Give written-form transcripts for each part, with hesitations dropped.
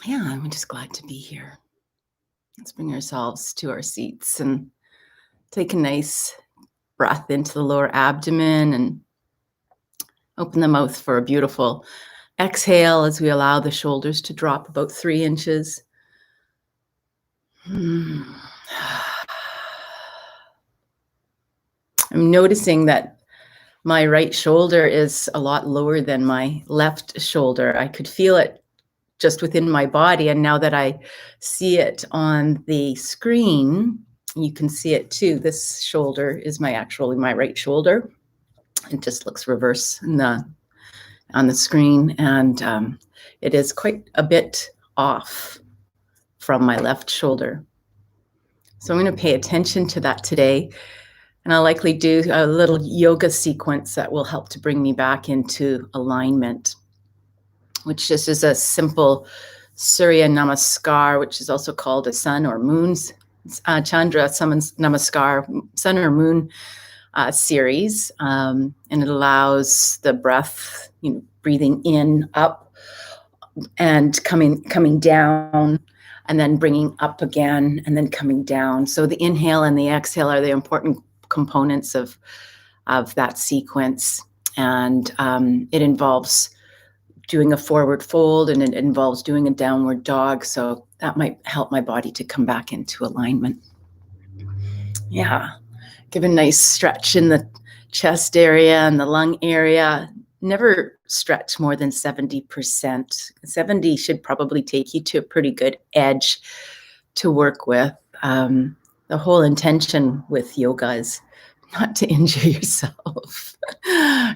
yeah, I'm just glad to be here. Let's bring ourselves to our seats and take a nice breath into the lower abdomen and open the mouth for a beautiful exhale as we allow the shoulders to drop about 3 inches. I'm noticing that my right shoulder is a lot lower than my left shoulder. I could feel it just within my body, and now that I see it on the screen, you can see it too. This shoulder is my right shoulder. It just looks reverse on the screen, and it is quite a bit off from my left shoulder. So I'm going to pay attention to that today, and I'll likely do a little yoga sequence that will help to bring me back into alignment, which just is a simple Surya Namaskar, which is also called a sun or moon's Chandra Namaskar, sun or moon series, and it allows the breath, breathing in, up, and coming down, and then bringing up again, and then coming down. So the inhale and the exhale are the important components of that sequence, and it involves doing a forward fold, and it involves doing a downward dog. So that might help my body to come back into alignment. Yeah. Give a nice stretch in the chest area and the lung area. Never stretch more than 70%. 70 should probably take you to a pretty good edge to work with. The whole intention with yoga is not to injure yourself.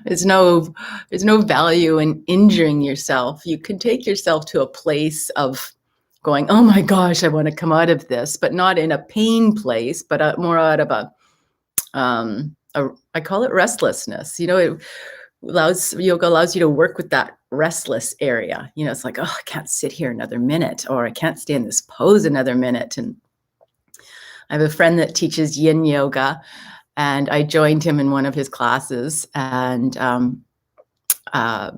There's no value in injuring yourself. You can take yourself to a place of going, oh my gosh, I want to come out of this, but not in a pain place, but more out of I call it restlessness. Yoga allows you to work with that restless area. It's like, oh, I can't sit here another minute, or I can't stay in this pose another minute. And I have a friend that teaches yin yoga, and I joined him in one of his classes, and I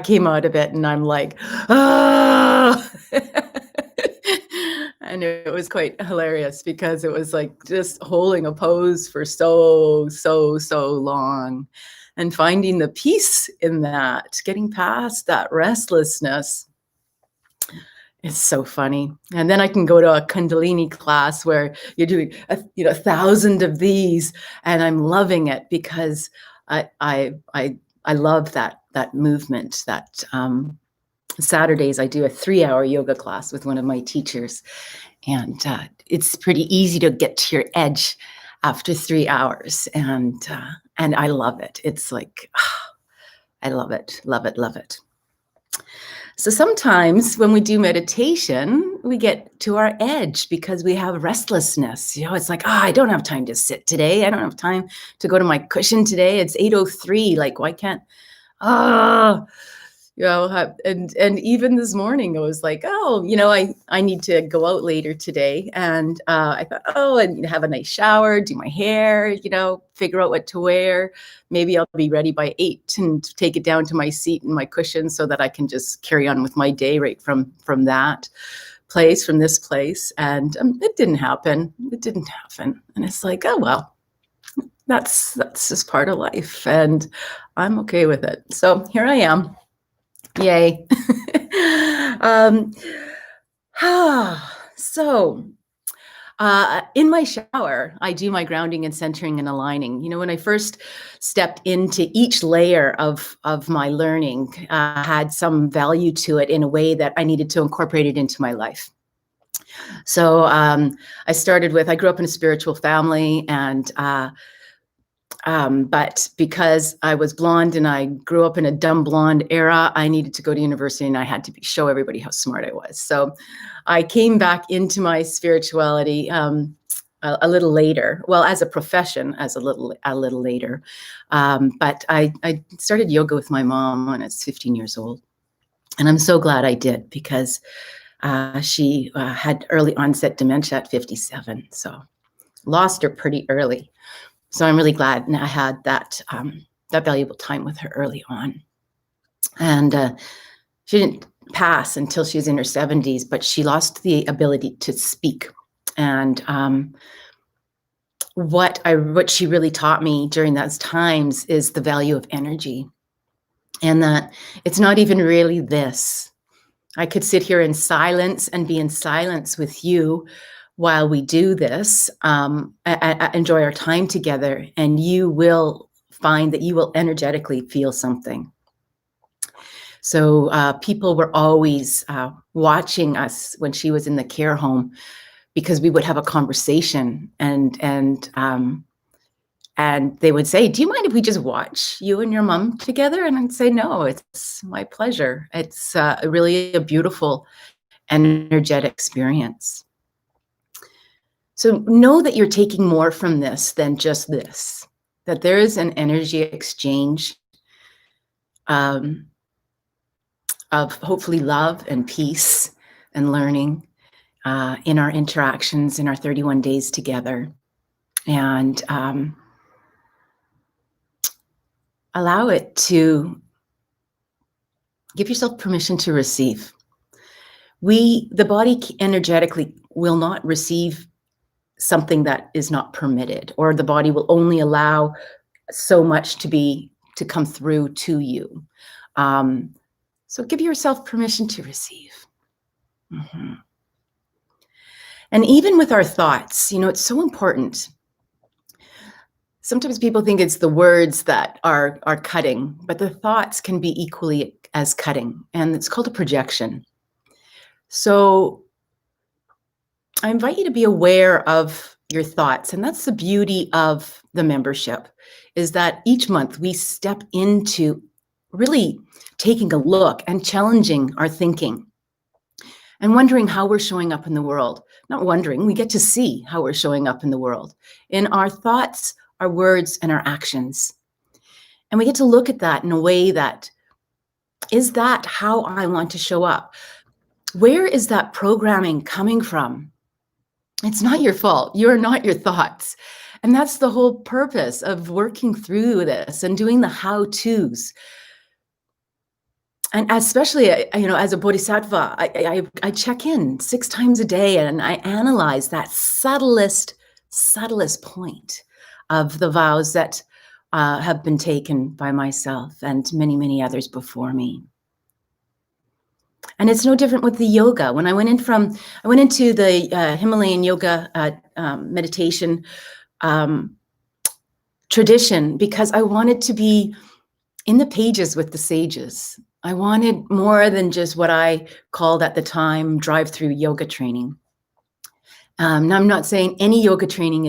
came out of it and I'm like, ah. And it was quite hilarious because it was like just holding a pose for so long, and finding the peace in that, getting past that restlessness. It's so funny. And then I can go to a Kundalini class where you're doing 1,000 of these, and I'm loving it because I love that movement. That Saturdays I do a 3-hour yoga class with one of my teachers, and it's pretty easy to get to your edge after 3 hours, and I love it. It's like, I love it. So sometimes when we do meditation, we get to our edge because we have restlessness. It's like, I don't have time to sit today. I don't have time to go to my cushion today. It's 8:03. Like, why can't, and even this morning I was like, I need to go out later today. And I thought, I need to have a nice shower, do my hair, figure out what to wear. Maybe I'll be ready by 8 and take it down to my seat and my cushion so that I can just carry on with my day right from this place. And it didn't happen. And it's like, oh, well, that's just part of life, and I'm okay with it. So here I am. Yay. So in my shower, I do my grounding and centering and aligning. When I first stepped into each layer of my learning, had some value to it in a way that I needed to incorporate it into my life. So I grew up in a spiritual family, and but because I was blonde and I grew up in a dumb blonde era, I needed to go to university, and I had to show everybody how smart I was. So I came back into my spirituality a little later. Well, as a profession, a little later. But I started yoga with my mom when I was 15 years old. And I'm so glad I did, because she had early onset dementia at 57. So lost her pretty early. So I'm really glad I had that valuable time with her early on. And she pass until she was in her 70s, but she lost the ability to speak. And what she really taught me during those times is the value of energy, and that it's not even really this. I could sit here in silence and be in silence with you while we do this, enjoy our time together, and you will find that you will energetically feel something. So people were always watching us when she was in the care home, because we would have a conversation, and they would say, "Do you mind if we just watch you and your mom together?" And I'd say, "No, it's my pleasure." It's really a beautiful, energetic experience. So know that you're taking more from this than just this, that there is an energy exchange of hopefully love and peace and learning in our interactions in our 31 days together. And allow it to give yourself permission to receive. The body energetically will not receive something that is not permitted, or the body will only allow so much to come through to you. So give yourself permission to receive. Mm-hmm. And even with our thoughts, it's so important. Sometimes people think it's the words that are cutting, but the thoughts can be equally as cutting, and it's called a projection. So I invite you to be aware of your thoughts, and that's the beauty of the membership, is that each month we step into really taking a look and challenging our thinking and wondering how we're showing up in the world. Not wondering, we get to see how we're showing up in the world, in our thoughts, our words, and our actions. And we get to look at that in a way that, is that how I want to show up? Where is that programming coming from? It's not your fault. You're not your thoughts. And that's the whole purpose of working through this and doing the how-tos. And especially, as a bodhisattva, I check in 6 times a day, and I analyze that subtlest point of the vows that have been taken by myself and many, many others before me. And it's no different with the yoga. When I went into the Himalayan yoga meditation tradition, because I wanted to be in the pages with the sages. I wanted more than just what I called at the time drive-through yoga training. Now, I'm not saying any yoga training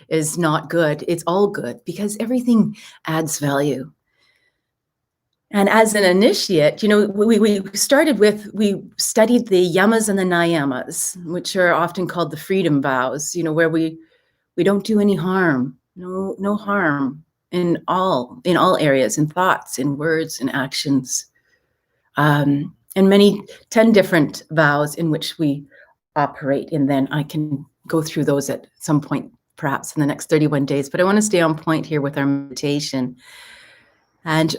is not good. It's all good, because everything adds value. And as an initiate, we studied the yamas and the niyamas, which are often called the freedom vows, where we don't do any harm, no harm in all areas, in thoughts, in words, in actions. And 10 different vows in which we operate. And then I can go through those at some point, perhaps in the next 31 days. But I want to stay on point here with our meditation and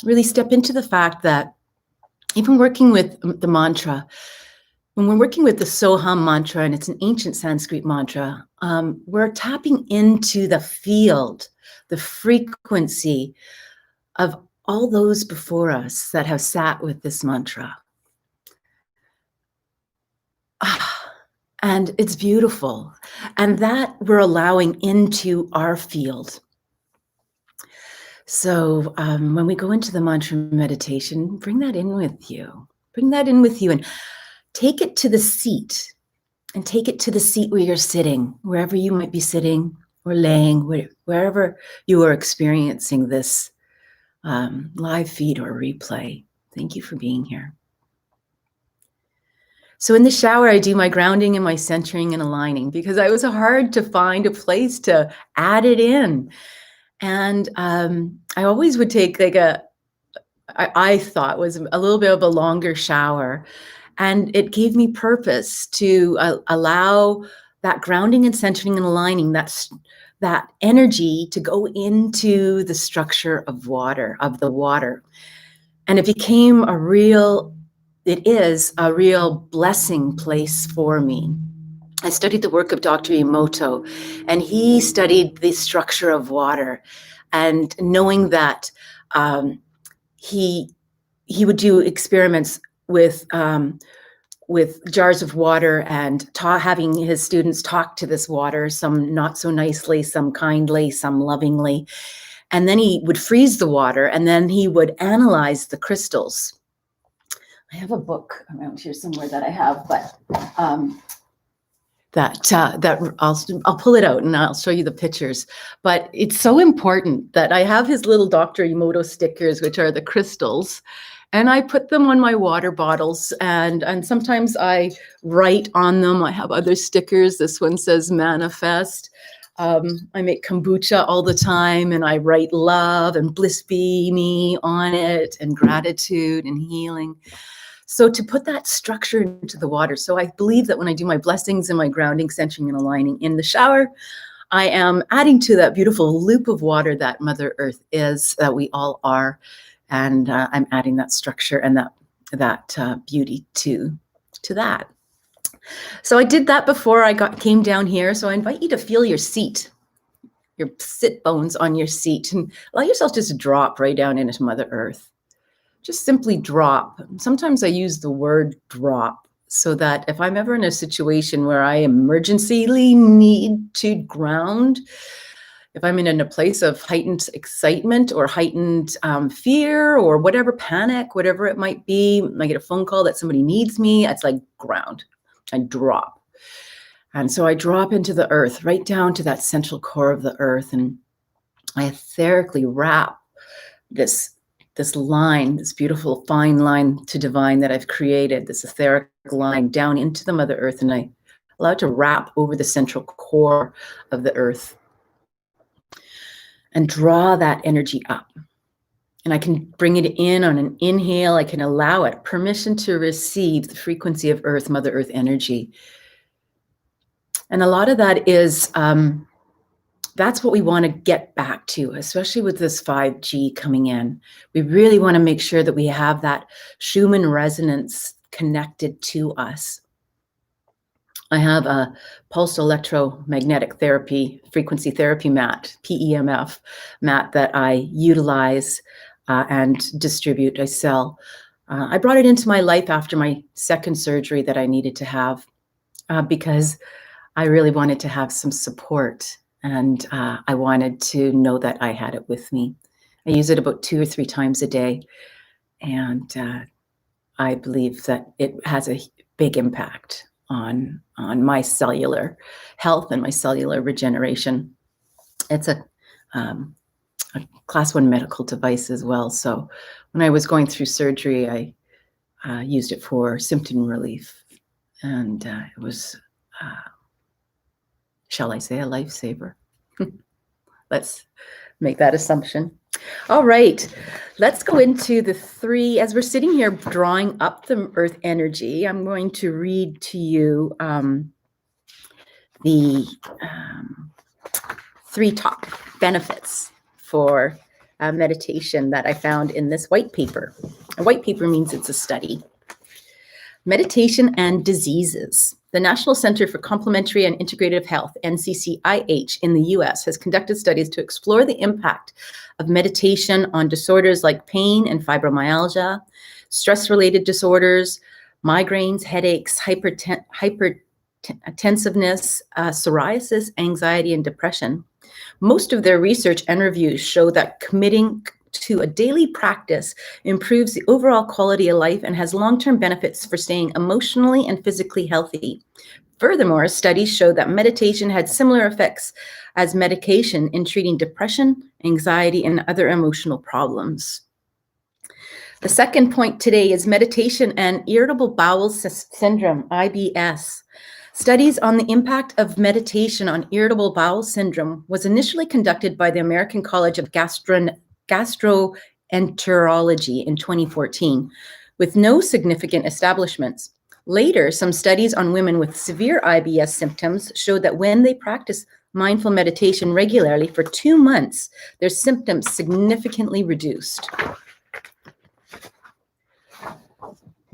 really step into the fact that even working with the mantra, when we're working with the Soham mantra, and it's an ancient Sanskrit mantra, we're tapping into the field, the frequency of all those before us that have sat with this mantra. And it's beautiful. And that we're allowing into our field. So when we go into the mantra meditation, bring that in with you. Bring that in with you and take it to the seat. And take it to the seat where you're sitting, wherever you might be sitting or laying, wherever you are experiencing this live feed or replay. Thank you for being here. So in the shower, I do my grounding and my centering and aligning, because it was hard to find a place to add it in. And I always would take I thought was a little bit of a longer shower. And it gave me purpose to allow that grounding and centering and aligning, that energy to go into the structure of the water. And it became a real it is a real blessing place for me. I studied the work of Dr. Emoto, and he studied the structure of water, and knowing that he would do experiments with jars of water and having his students talk to this water, some not so nicely, some kindly, some lovingly. And then he would freeze the water, and then he would analyze the crystals. I have a book around here somewhere that I have, but I'll pull it out and I'll show you the pictures. But it's so important that I have his little Dr. Emoto stickers, which are the crystals, and I put them on my water bottles, and sometimes I write on them. I have other stickers. This one says manifest. I make kombucha all the time, and I write love and bliss be me on it, and gratitude and healing. So to put that structure into the water. So I believe that when I do my blessings and my grounding, centering, and aligning in the shower, I am adding to that beautiful loop of water that Mother Earth is, that we all are. And I'm adding that structure and that beauty to that. So I did that before I came down here. So I invite you to feel your seat, your sit bones on your seat, and allow yourself just to drop right down into Mother Earth. Just simply drop. Sometimes I use the word drop so that if I'm ever in a situation where I emergencyly need to ground, if I'm in a place of heightened excitement or heightened fear or whatever, panic, whatever it might be, I get a phone call that somebody needs me, it's like ground. I drop. And so I drop into the earth, right down to that central core of the earth, and I etherically wrap this line, this beautiful fine line to divine that I've created, this etheric line down into the Mother Earth, and I allow it to wrap over the central core of the earth and draw that energy up. And I can bring it in on an inhale. I can allow it permission to receive the frequency of Earth, Mother Earth energy. And a lot of that is, that's what we want to get back to, especially with this 5G coming in. We really want to make sure that we have that Schumann resonance connected to us. I have a pulsed electromagnetic therapy, frequency therapy mat, PEMF mat that I utilize and distribute, I sell. I brought it into my life after my second surgery that I needed to have because I really wanted to have some support, and I wanted to know that I had it with me. I use it about 2 or 3 times a day, and I believe that it has a big impact on my cellular health and my cellular regeneration. It's a class 1 medical device as well. So when I was going through surgery, I used it for symptom relief, and it was, shall I say, a lifesaver. Let's make that assumption. All right, let's go into the 3, as we're sitting here drawing up the earth energy, I'm going to read to you the 3 top benefits for meditation that I found in this white paper. A white paper means it's a study. Meditation and diseases. The National Center for Complementary and Integrative Health, NCCIH, in the US has conducted studies to explore the impact of meditation on disorders like pain and fibromyalgia, stress-related disorders, migraines, headaches, hypertensiveness, psoriasis, anxiety, and depression. Most of their research and reviews show that committing to a daily practice improves the overall quality of life and has long-term benefits for staying emotionally and physically healthy. Furthermore, studies show that meditation had similar effects as medication in treating depression, anxiety, and other emotional problems. The second point today is meditation and irritable bowel syndrome, IBS. Studies on the impact of meditation on irritable bowel syndrome was initially conducted by the American College of Gastroenterology in 2014, with no significant establishments. Later, some studies on women with severe IBS symptoms showed that when they practice mindful meditation regularly for 2 months, their symptoms significantly reduced.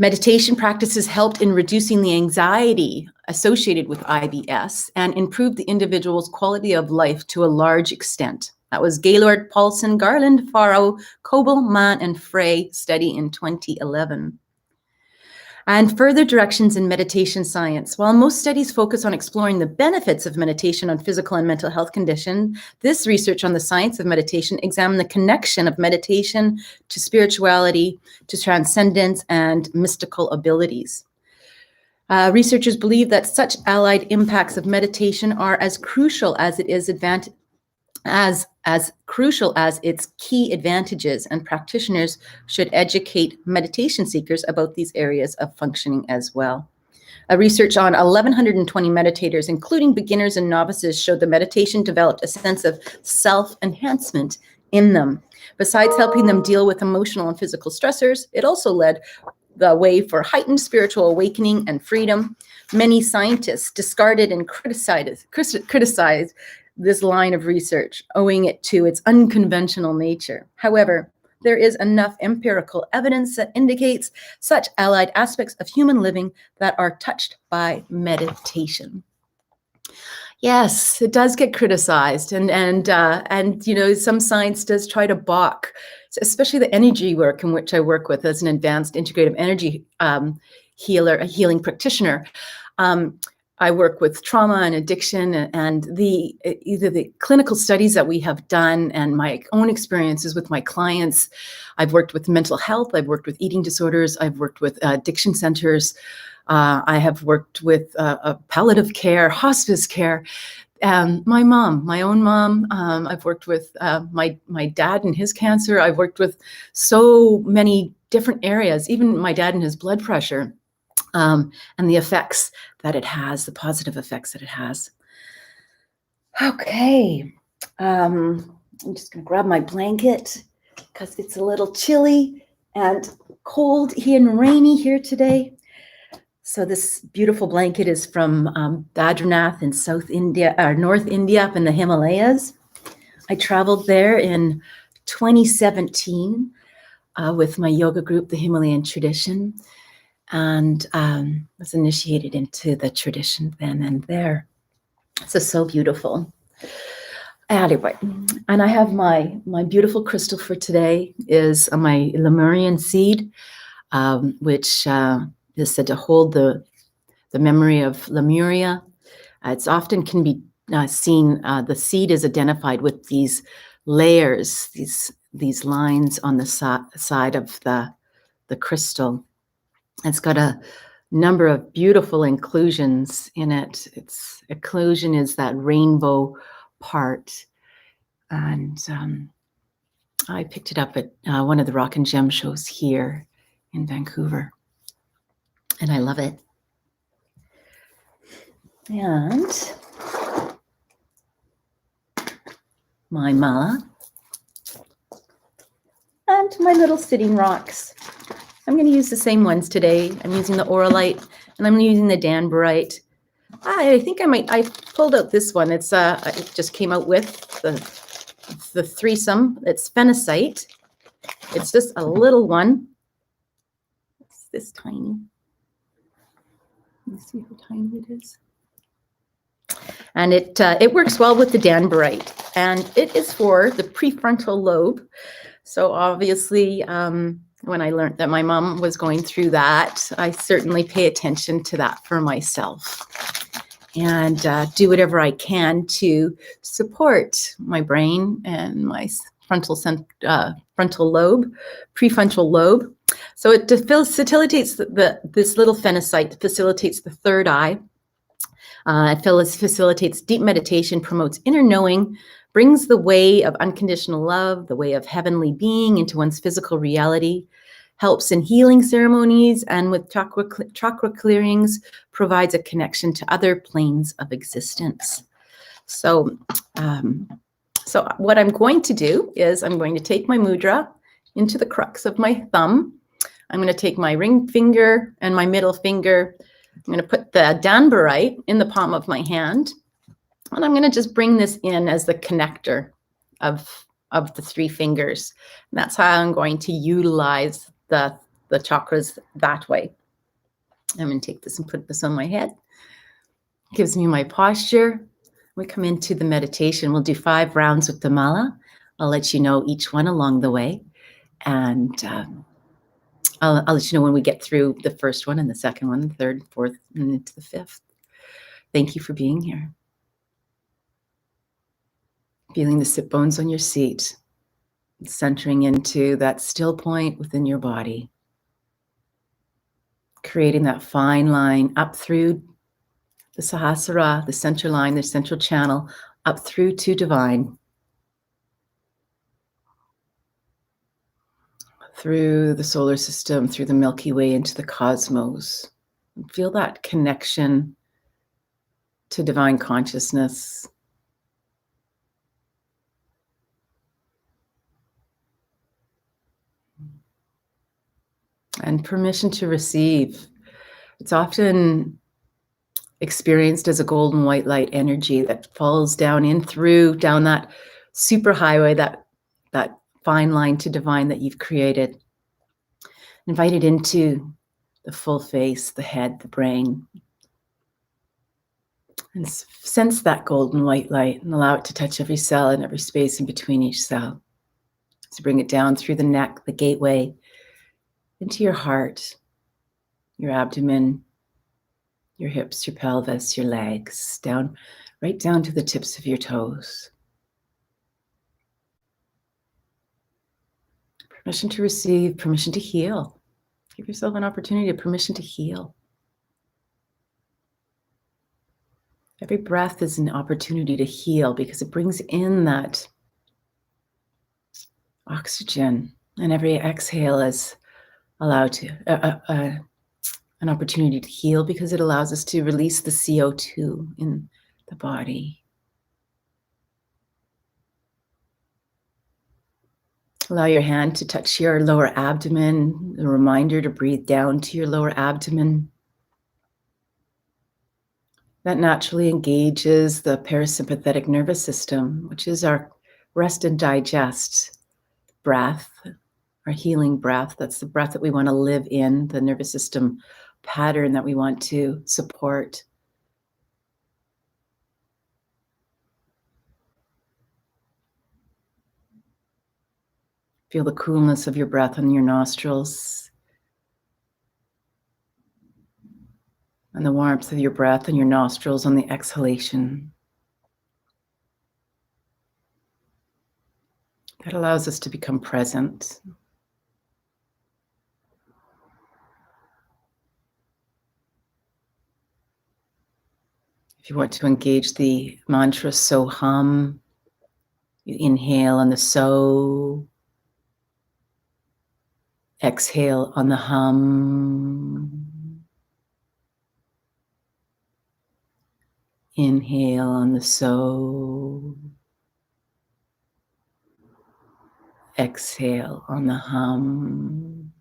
Meditation practices helped in reducing the anxiety associated with IBS and improved the individual's quality of life to a large extent. That was Gaylord, Paulson, Garland, Farrow, Coble, Mann, and Frey study in 2011. And further directions in meditation science. While most studies focus on exploring the benefits of meditation on physical and mental health conditions, this research on the science of meditation examined the connection of meditation to spirituality, to transcendence, and mystical abilities. Researchers believe that such allied impacts of meditation are as crucial as it is as crucial as its key advantages, and practitioners should educate meditation seekers about these areas of functioning as well. A research on 1,120 meditators, including beginners and novices, showed that meditation developed a sense of self-enhancement in them. Besides helping them deal with emotional and physical stressors, it also led the way for heightened spiritual awakening and freedom. Many scientists discarded and criticized this line of research, owing it to its unconventional nature. However, there is enough empirical evidence that indicates such allied aspects of human living that are touched by meditation. Yes, it does get criticized, and you know, some science does try to balk, especially the energy work in which I work with as an advanced integrative energy healing practitioner. I work with trauma and addiction, and either the clinical studies that we have done and my own experiences with my clients. I've worked with mental health, I've worked with eating disorders, I've worked with addiction centers, I have worked with palliative care, hospice care, my own mom. I've worked with my dad and his cancer. I've worked with so many different areas, even my dad and his blood pressure. And the effects that it has, the positive effects that it has. Okay, I'm just gonna grab my blanket because it's a little chilly and cold and rainy here today. So this beautiful blanket is from Badrinath in South India, or North India, up in the Himalayas. I traveled there in 2017 with my yoga group, the Himalayan Tradition, and was initiated into the tradition then and there. So beautiful. Anyway, and I have my beautiful crystal for today is my Lemurian seed, which is said to hold the memory of Lemuria. It's often can be seen, the seed is identified with these layers, these lines on the side of the crystal. It's got a number of beautiful inclusions in it. Its inclusion is that rainbow part. And I picked it up at one of the Rock and Gem shows here in Vancouver. And I love it. And my mala. And my little sitting rocks. I'm going to use the same ones today. I'm using the Oralite, and I'm using the Danburite. I think I pulled out this one. It's it just came out with the threesome. It's phenacite. It's just a little one. It's this tiny. Let me see how tiny it is. And it works well with the Danburite, and it is for the prefrontal lobe. So obviously, when I learned that my mom was going through that, I certainly pay attention to that for myself and do whatever I can to support my brain and my frontal lobe, prefrontal lobe. So it facilitates this little phenacite, facilitates the third eye. It facilitates deep meditation, promotes inner knowing, brings the way of unconditional love, the way of heavenly being into one's physical reality, helps in healing ceremonies, and with chakra clearings, provides a connection to other planes of existence. So what I'm going to do is I'm going to take my mudra into the crux of my thumb. I'm going to take my ring finger and my middle finger. I'm going to put the Danburite in the palm of my hand. And I'm going to just bring this in as the connector of the three fingers. And that's how I'm going to utilize the chakras that way. I'm going to take this and put this on my head. Gives me my posture. We come into the meditation. We'll do 5 rounds with the mala. I'll let you know each one along the way. And I'll let you know when we get through the first one and the second one, the third, fourth, and into the 5th. Thank you for being here. Feeling the sit bones on your seat, centering into that still point within your body. Creating that fine line up through the Sahasrara, the center line, the central channel, up through to divine. Through the solar system, through the Milky Way, into the cosmos. Feel that connection to divine consciousness. And permission to receive. It's often experienced as a golden white light energy that falls down in through, down that super highway, that fine line to divine that you've created. Invite it into the full face, the head, the brain. And sense that golden white light and allow it to touch every cell and every space in between each cell. So bring it down through the neck, the gateway, into your heart, your abdomen, your hips, your pelvis, your legs, down, right down to the tips of your toes. Permission to receive, permission to heal. Give yourself an opportunity of permission to heal. Every breath is an opportunity to heal because it brings in that oxygen, and every exhale is allowed to an opportunity to heal because it allows us to release the CO2 in the body. Allow your hand to touch your lower abdomen, a reminder to breathe down to your lower abdomen. That naturally engages the parasympathetic nervous system, which is our rest and digest breath, our healing breath. That's the breath that we want to live in, the nervous system pattern that we want to support. Feel the coolness of your breath on your nostrils and the warmth of your breath in your nostrils on the exhalation. That allows us to become present. If you want to engage the mantra so hum, you inhale on the so, exhale on the hum. Inhale on the so. Exhale on the hum.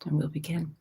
And we'll begin.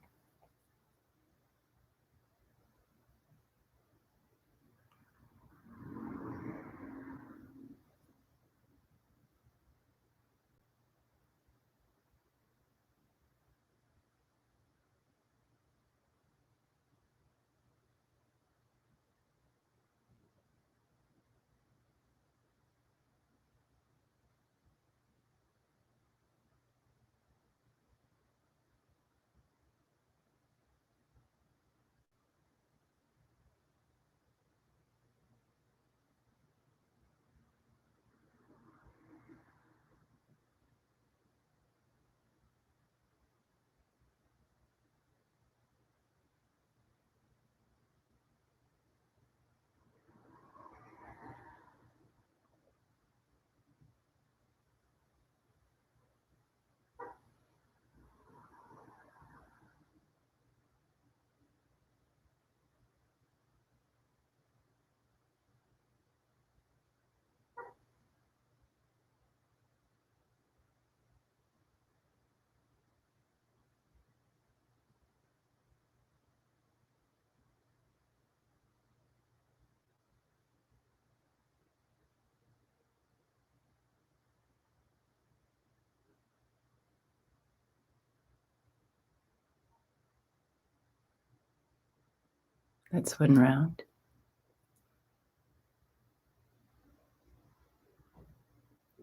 That's one round.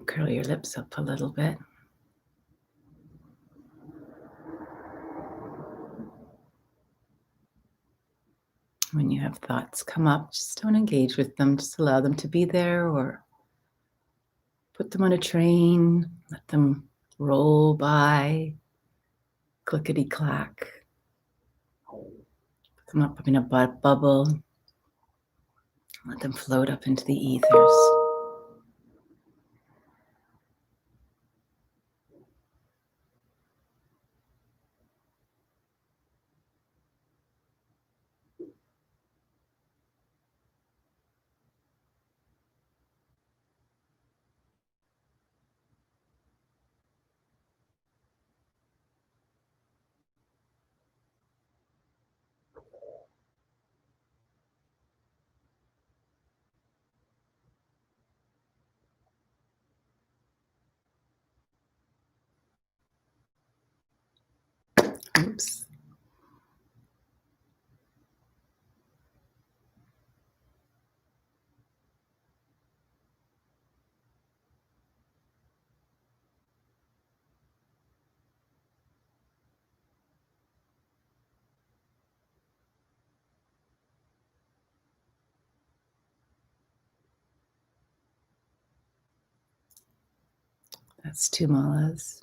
Curl your lips up a little bit. When you have thoughts come up, just don't engage with them. Just allow them to be there, or put them on a train, let them roll by, clickety-clack. Put them up in a bubble. Let them float up into the ethers. Oops. That's 2 malas.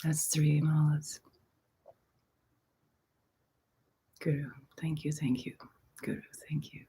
That's 3 malas. Guru, thank you, thank you. Guru, thank you.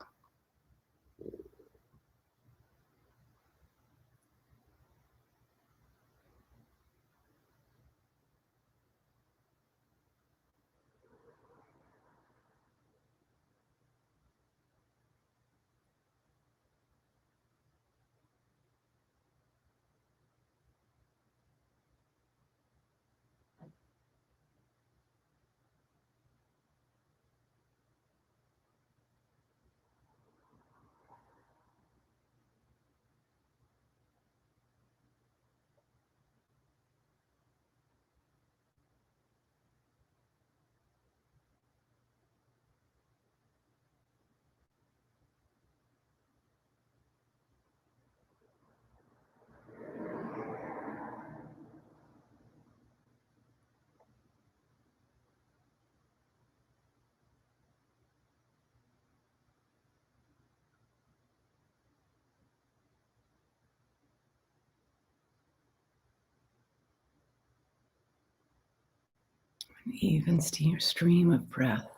An even stream of breath.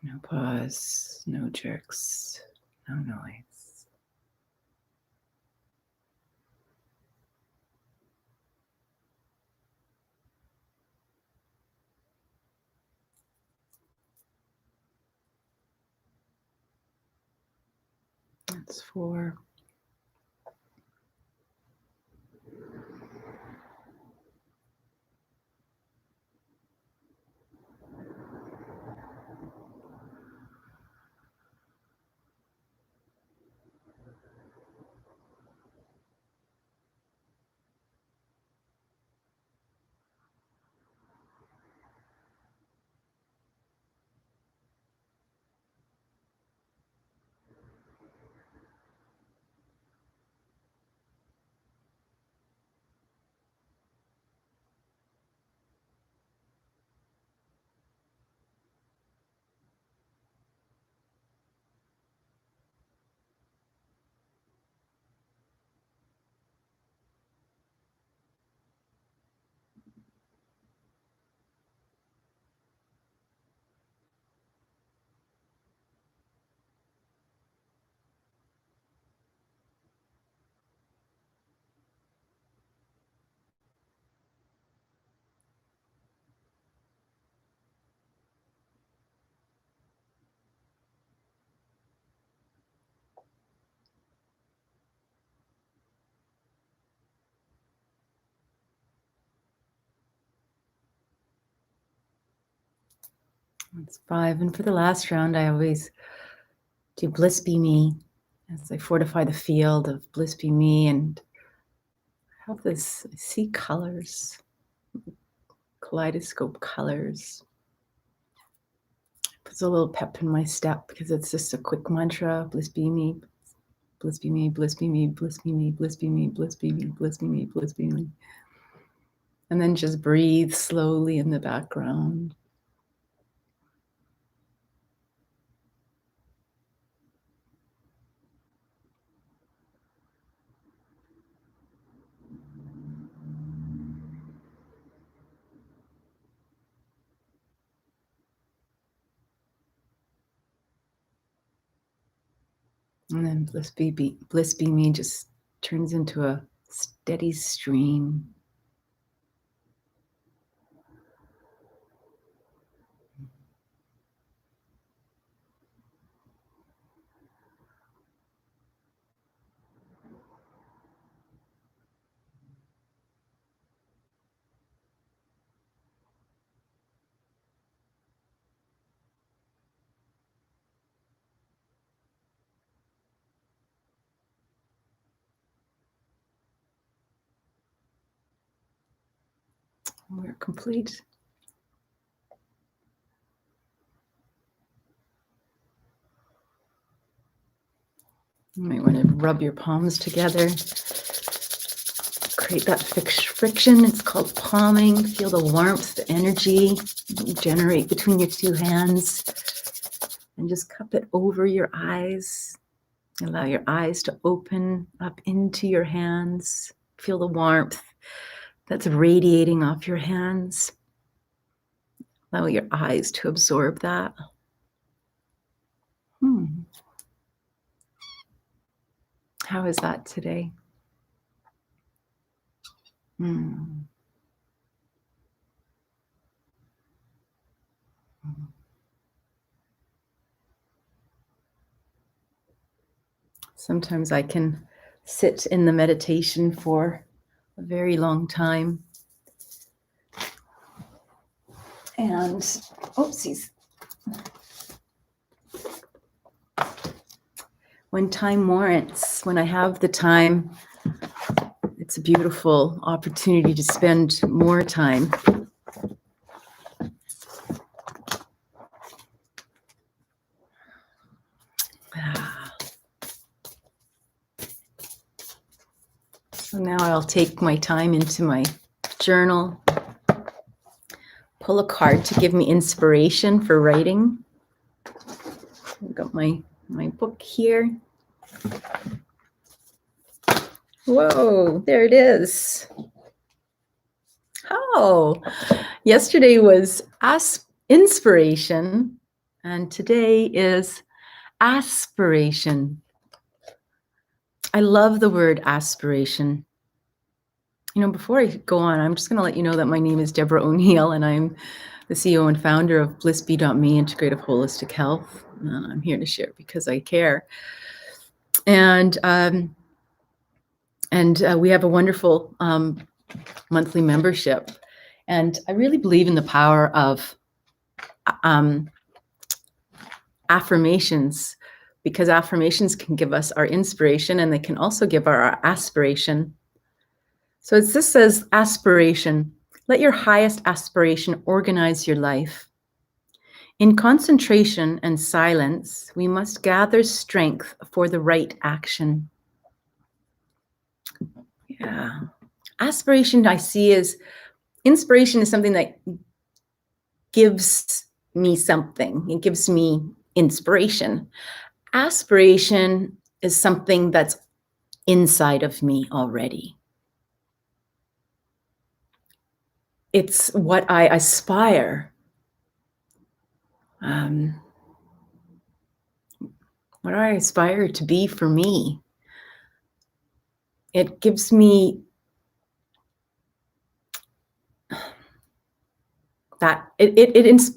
No pause, no jerks, no noise. That's 4. That's 5. And for the last round, I always do Bliss Be Me as I fortify the field of Bliss Be Me, and have this, I see colors, kaleidoscope colors. Puts a little pep in my step because it's just a quick mantra. Bliss be me, bliss be me, bliss be me, bliss be me, bliss be me, bliss be me, bliss be me, bliss be me. And then just breathe slowly in the background. And then bliss be me just turns into a steady stream. We're complete. You might want to rub your palms together. Create that friction. It's called palming. Feel the warmth, the energy generate between your two hands. And just cup it over your eyes. Allow your eyes to open up into your hands. Feel the warmth that's radiating off your hands. Allow your eyes to absorb that. How is that today? Sometimes I can sit in the meditation for a very long time. And, oopsies. When time warrants, when I have the time, it's a beautiful opportunity to spend more time. So now I'll take my time into my journal, pull a card to give me inspiration for writing. I've got my book here. Whoa, there it is. Oh, yesterday was inspiration, and today is aspiration. I love the word aspiration. You know, before I go on, I'm just going to let you know that my name is Debra O'Neill, and I'm the CEO and founder of blissbe.me, Integrative Holistic Health. I'm here to share because I care. And we have a wonderful monthly membership. And I really believe in the power of affirmations, because affirmations can give us our inspiration and they can also give our aspiration. So this says aspiration. Let your highest aspiration organize your life. In concentration and silence, we must gather strength for the right action. Yeah. Aspiration I see as inspiration is something that gives me something. It gives me inspiration. Aspiration is something that's inside of me already. It's what I aspire. What I aspire to be for me. It gives me that the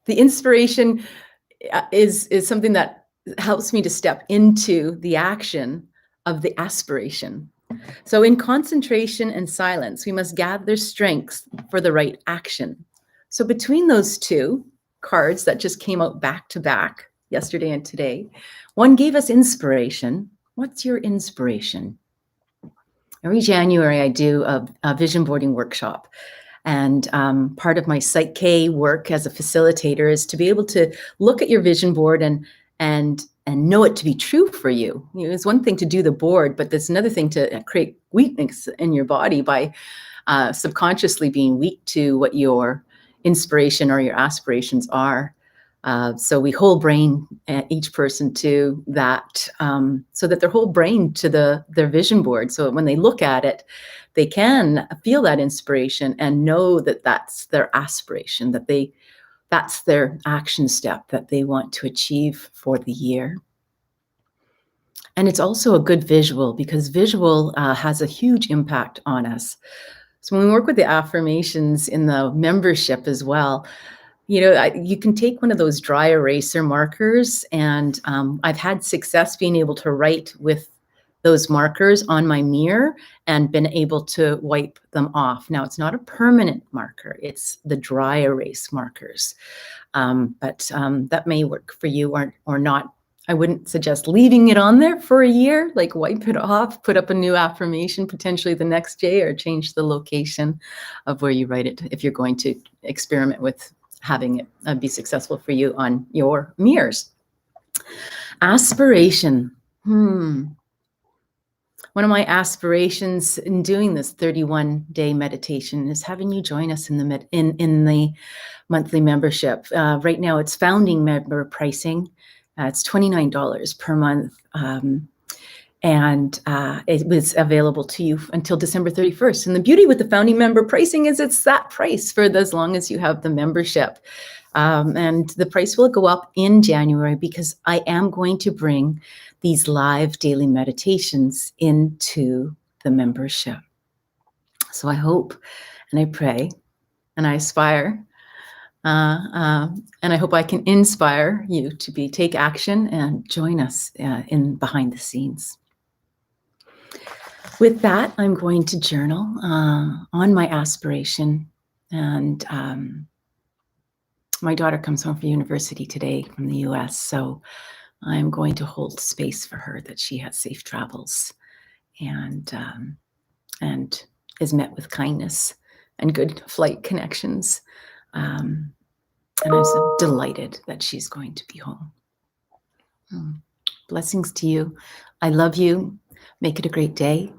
inspiration is something that helps me to step into the action of the aspiration. So in concentration and silence, we must gather strength for the right action. So between those two, cards that just came out back to back yesterday and today. One gave us inspiration. What's your inspiration? Every January, I do a vision boarding workshop. And part of my PSYCH-K work as a facilitator is to be able to look at your vision board and know it to be true for you. You know, it's one thing to do the board, but there's another thing to create weakness in your body by subconsciously being weak to what your inspiration or your aspirations are. So we whole brain each person to that, so that their whole brain to their vision board. So when they look at it, they can feel that inspiration and know that that's their aspiration, that's their action step that they want to achieve for the year. And it's also a good visual, because visual has a huge impact on us. So when we work with the affirmations in the membership as well, you know, you can take one of those dry eraser markers, and I've had success being able to write with those markers on my mirror and been able to wipe them off. Now, it's not a permanent marker, it's the dry erase markers. But that may work for you or not. I wouldn't suggest leaving it on there for a year, like wipe it off, put up a new affirmation potentially the next day, or change the location of where you write it if you're going to experiment with having it be successful for you on your mirrors. Aspiration. One of my aspirations in doing this 31-day meditation is having you join us in the monthly membership. Right now, it's founding member pricing. It's $29 per month, and it was available to you until December 31st. And the beauty with the founding member pricing is it's that price for as long as you have the membership. And the price will go up in January, because I am going to bring these live daily meditations into the membership. So I hope and I pray and I aspire and I hope I can inspire you to take action and join us in behind the scenes. With that, I'm going to journal on my aspiration. And my daughter comes home from university today from the US, so I'm going to hold space for her, that she has safe travels and is met with kindness and good flight connections. And I'm so delighted that she's going to be home. Blessings to you. I love you. Make it a great day.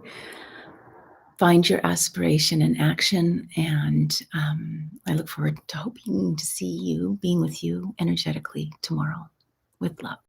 Find your aspiration and action. And I look forward to hoping to see you, being with you energetically tomorrow. With love.